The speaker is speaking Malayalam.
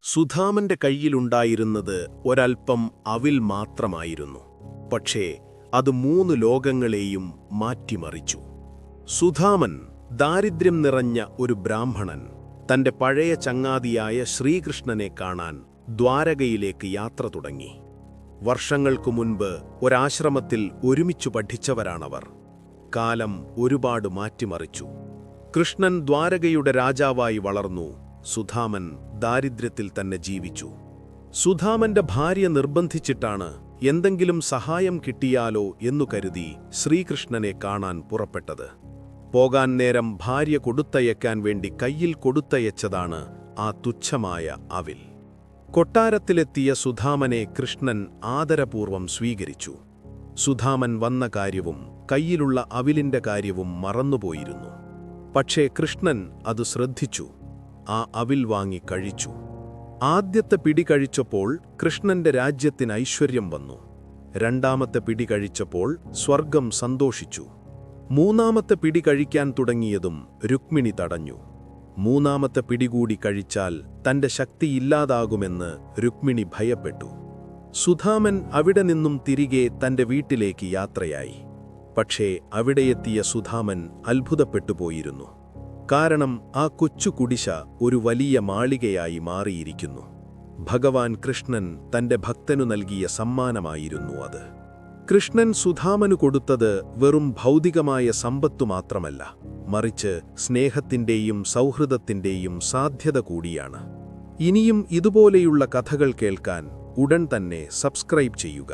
സുധാമന്റെ കയ്യിലുണ്ടായിരുന്നത് ഒരൽപ്പം അവിൽ മാത്രമായിരുന്നു. പക്ഷേ അത് 3 ലോകങ്ങളെയും മാറ്റിമറിച്ചു. സുധാമൻ ദാരിദ്ര്യം നിറഞ്ഞ ഒരു ബ്രാഹ്മണൻ തന്റെ പഴയ ചങ്ങാതിയായ ശ്രീകൃഷ്ണനെ കാണാൻ ദ്വാരകയിലേക്ക് യാത്ര തുടങ്ങി. വർഷങ്ങൾക്കു മുൻപ് ഒരാശ്രമത്തിൽ ഒരുമിച്ചു പഠിച്ചവരാണവർ. കാലം ഒരുപാട് മാറ്റിമറിച്ചു. കൃഷ്ണൻ ദ്വാരകയുടെ രാജാവായി വളർന്നു. സുധാമൻ ദാരിദ്ര്യത്തിൽ തന്നെ ജീവിച്ചു. സുധാമന്റെ ഭാര്യ നിർബന്ധിച്ചിട്ടാണ് എന്തെങ്കിലും സഹായം കിട്ടിയാലോ എന്നു കരുതി ശ്രീകൃഷ്ണനെ കാണാൻ പുറപ്പെട്ടത്. പോകാൻ നേരം ഭാര്യ കൊടുത്തയക്കാൻ വേണ്ടി കയ്യിൽ കൊടുത്തയച്ചതാണ് ആ തുച്ഛമായ അവിൽ. കൊട്ടാരത്തിലെത്തിയ സുധാമനെ കൃഷ്ണൻ ആദരപൂർവം സ്വീകരിച്ചു. സുധാമൻ വന്ന കാര്യവും കയ്യിലുള്ള അവിലിന്റെ കാര്യവും മറന്നുപോയിരുന്നു. പക്ഷേ കൃഷ്ണൻ അത് ശ്രദ്ധിച്ചു. ആ അവിൽ വാങ്ങി കഴിച്ചു. ആദ്യത്തെ പിടി കഴിച്ചപ്പോൾ കൃഷ്ണന്റെ രാജ്യത്തിന് ഐശ്വര്യം വന്നു. രണ്ടാമത്തെ പിടി കഴിച്ചപ്പോൾ സ്വർഗം സന്തോഷിച്ചു. മൂന്നാമത്തെ പിടി കഴിക്കാൻ തുടങ്ങിയതും രുക്മിണി തടഞ്ഞു. മൂന്നാമത്തെ പിടികൂടി കഴിച്ചാൽ തന്റെ ശക്തിയില്ലാതാകുമെന്ന് രുക്മിണി ഭയപ്പെട്ടു. സുധാമൻ അവിടെ നിന്നും തിരികെ തന്റെ വീട്ടിലേക്ക് യാത്രയായി. പക്ഷേ അവിടെയെത്തിയ സുധാമൻ അത്ഭുതപ്പെട്ടുപോയിരുന്നു. കാരണം ആ കൊച്ചു കുടിശ ഒരു വലിയ മാളികയായി മാറിയിരിക്കുന്നു. ഭഗവാൻ കൃഷ്ണൻ തന്റെ ഭക്തനു നൽകിയ സമ്മാനമായിരുന്നു അത്. കൃഷ്ണൻ സുധാമനു കൊടുത്തത് വെറും ഭൗതികമായ സമ്പത്തു മാത്രമല്ല, മറിച്ച് സ്നേഹത്തിന്റെയും സൗഹൃദത്തിന്റെയും സാധ്യത കൂടിയാണ്. ഇനിയും ഇതുപോലെയുള്ള കഥകൾ കേൾക്കാൻ ഉടൻ തന്നെ സബ്സ്ക്രൈബ് ചെയ്യുക.